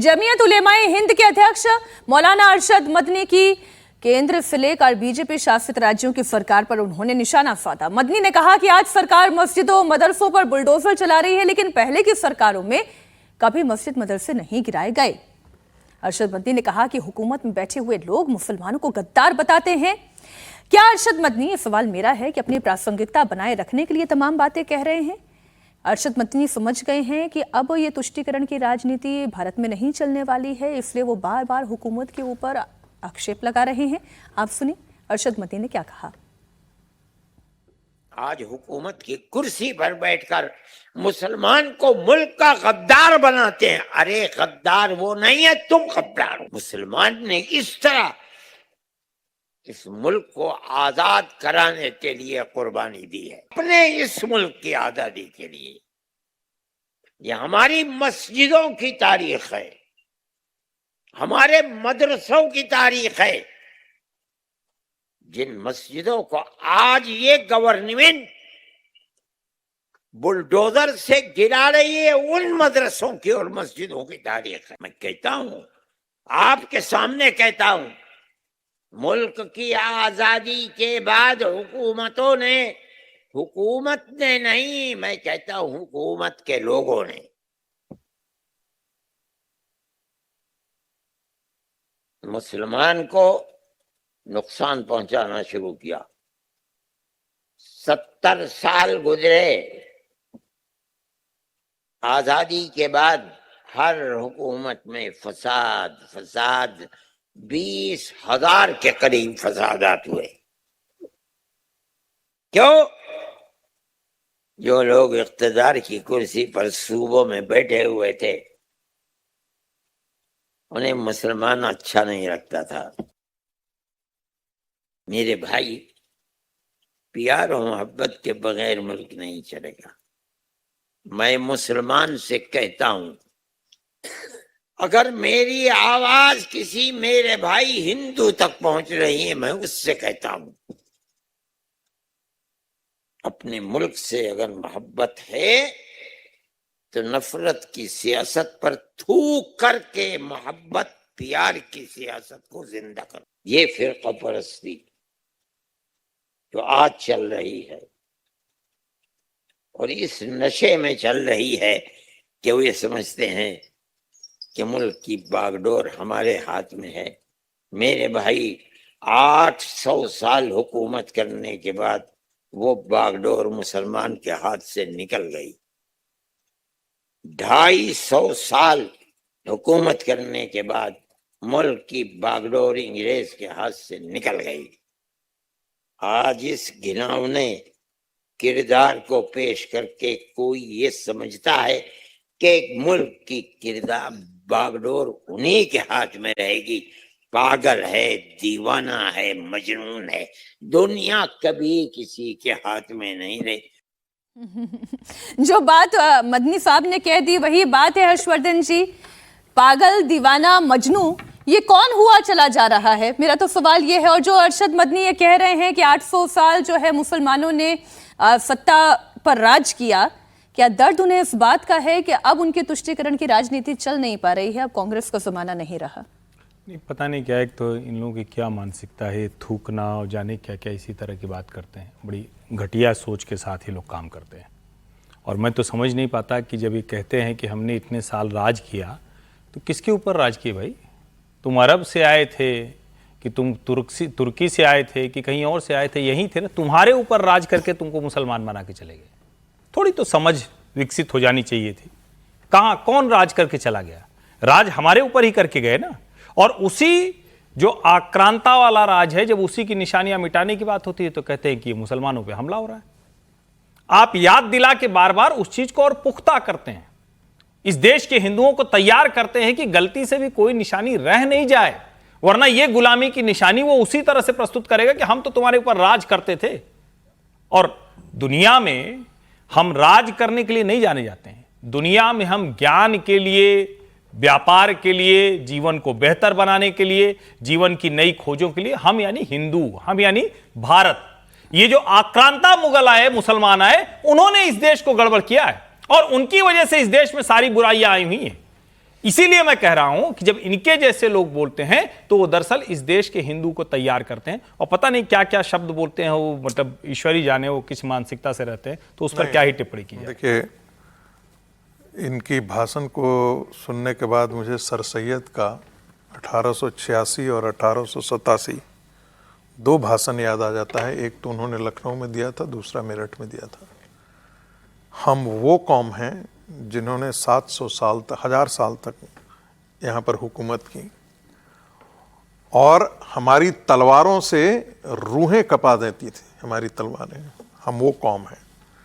जमीयत उलेमाए हिंद के अध्यक्ष मौलाना अरशद मदनी की केंद्र से लेकर बीजेपी शासित राज्यों की सरकार पर उन्होंने निशाना साधा। मदनी ने कहा कि आज सरकार मस्जिदों मदरसों पर बुलडोजर चला रही है, लेकिन पहले की सरकारों में कभी मस्जिद मदरसे नहीं गिराए गए। अरशद मदनी ने कहा कि हुकूमत में बैठे हुए लोग मुसलमानों को गद्दार बताते हैं। क्या अरशद मदनी, ये सवाल मेरा है, कि अपनी प्रासंगिकता बनाए रखने के लिए तमाम बातें कह रहे हैं? अरशद मदनी समझ गए हैं कि अब ये तुष्टीकरण की राजनीति भारत में नहीं चलने वाली है, इसलिए वो बार बार हुकूमत के ऊपर आक्षेप लगा रहे हैं। आप सुनिए अरशद मदनी ने क्या कहा। आज हुकूमत की कुर्सी पर बैठकर मुसलमान को मुल्क का गद्दार बनाते हैं। अरे गद्दार वो नहीं है, तुम गद्दार हो। मुसलमान ने इस तरह इस मुल्क को आजाद कराने के लिए कुर्बानी दी है, अपने इस मुल्क की आजादी के लिए। ये हमारी मस्जिदों की तारीख है, हमारे मदरसों की तारीख है। जिन मस्जिदों को आज ये गवर्नमेंट बुलडोजर से गिरा रही है, उन मदरसों की और मस्जिदों की तारीख है। मैं कहता हूं, आपके सामने कहता हूं, मुल्क की आजादी के बाद हुकूमत ने नहीं, मैं कहता हूं हुकूमत के लोगों ने मुसलमान को नुकसान पहुंचाना शुरू किया। 70 साल गुजरे, आजादी के बाद हर हुकूमत में फसाद 20,000 के करीब फसादात हुए। क्यों? जो लोग इख्तिदार की कुर्सी पर सूबों में बैठे हुए थे, उन्हें मुसलमान अच्छा नहीं लगता था। मेरे भाई, प्यार और मोहब्बत के बगैर मुल्क नहीं चलेगा। मैं मुसलमान से कहता हूं, अगर मेरी आवाज किसी मेरे भाई हिंदू तक पहुंच रही है, मैं उससे कहता हूं, अपने मुल्क से अगर मोहब्बत है तो नफरत की सियासत पर थूक करके मोहब्बत प्यार की सियासत को जिंदा कर। ये फिरका परस्ती जो आज चल रही है और इस नशे में चल रही है कि वो ये समझते हैं कि मुल्क की बागडोर हमारे हाथ में है। मेरे भाई, 800 साल हुकूमत करने के बाद वो बागडोर मुसलमान के हाथ से निकल गई। 250 साल हुकूमत करने के बाद मुल्क की बागडोर अंग्रेज के हाथ से निकल गई। आज इस घिनौने किरदार को पेश करके कोई ये समझता है कि मुल्क की किरदार बागडोर उन्हीं के हाथ में रहेगी। पागल है, दीवाना है, मजनून है। दुनिया कभी किसी के हाथ में नहीं रही। जो बात मदनी साहब ने कह दी वही बात है हर्षवर्धन जी। पागल, दीवाना, मजनू, ये कौन हुआ चला जा रहा है? मेरा तो सवाल ये है। और जो अरशद मदनी ये कह रहे हैं कि 800 साल जो है मुसलमानों ने सत्ता पर राज किया, क्या दर्द उन्हें इस बात का है कि अब उनके तुष्टीकरण की राजनीति चल नहीं पा रही है? अब कांग्रेस का जमाना नहीं रहा। नहीं, पता नहीं क्या, एक तो इन लोगों की क्या मानसिकता है, थूकना और जाने क्या क्या इसी तरह की बात करते हैं। बड़ी घटिया सोच के साथ ही लोग काम करते हैं। और मैं तो समझ नहीं पाता कि जब ये कहते हैं कि हमने इतने साल राज किया, तो किसके ऊपर राज किए भाई? तुम अरब से आए थे कि तुम तुर्की से आए थे कि कहीं और से आए थे? यहीं थे ना। तुम्हारे ऊपर राज करके तुमको मुसलमान बना के चले गए। थोड़ी तो समझ विकसित हो जानी चाहिए थी। कहाँ कौन राज करके चला गया? राज हमारे ऊपर ही करके गए ना। और उसी जो आक्रांता वाला राज है, जब उसी की निशानियां मिटाने की बात होती है तो कहते हैं कि मुसलमानों पे हमला हो रहा है। आप याद दिला के बार बार उस चीज को और पुख्ता करते हैं। इस देश के हिंदुओं को तैयार करते हैं कि गलती से भी कोई निशानी रह नहीं जाए, वरना यह गुलामी की निशानी वो उसी तरह से प्रस्तुत करेगा कि हम तो तुम्हारे ऊपर राज करते थे। और दुनिया में हम राज करने के लिए नहीं जाने जाते हैं। दुनिया में हम ज्ञान के लिए, व्यापार के लिए, जीवन को बेहतर बनाने के लिए, जीवन की नई खोजों के लिए, हम यानी हिंदू, हम यानी भारत, ये जो आक्रांता मुगल आए, मुसलमान आए, उन्होंने इस देश को गड़बड़ किया है और उनकी वजह से इस देश में सारी बुराइयां आई हुई हैं। इसीलिए मैं कह रहा हूं कि जब इनके जैसे लोग बोलते हैं तो वो दरअसल इस देश के हिंदू को तैयार करते हैं, और पता नहीं क्या क्या शब्द बोलते हैं वो, मतलब ईश्वरी जाने वो किस मानसिकता से रहते हैं, तो उस पर क्या ही टिप्पणी की जाए। देखिए, इनकी भाषण को सुनने के बाद मुझे सर सैयद का 1886 और 1887 दो भाषण याद आ जाता है। एक तो उन्होंने लखनऊ में दिया था, दूसरा मेरठ में दिया था। हम वो कौम हैं जिन्होंने 700 साल तक, 1000 साल तक यहाँ पर हुकूमत की, और हमारी तलवारों से रूहें कपा देती थी हमारी तलवारें। हम वो कौम हैं।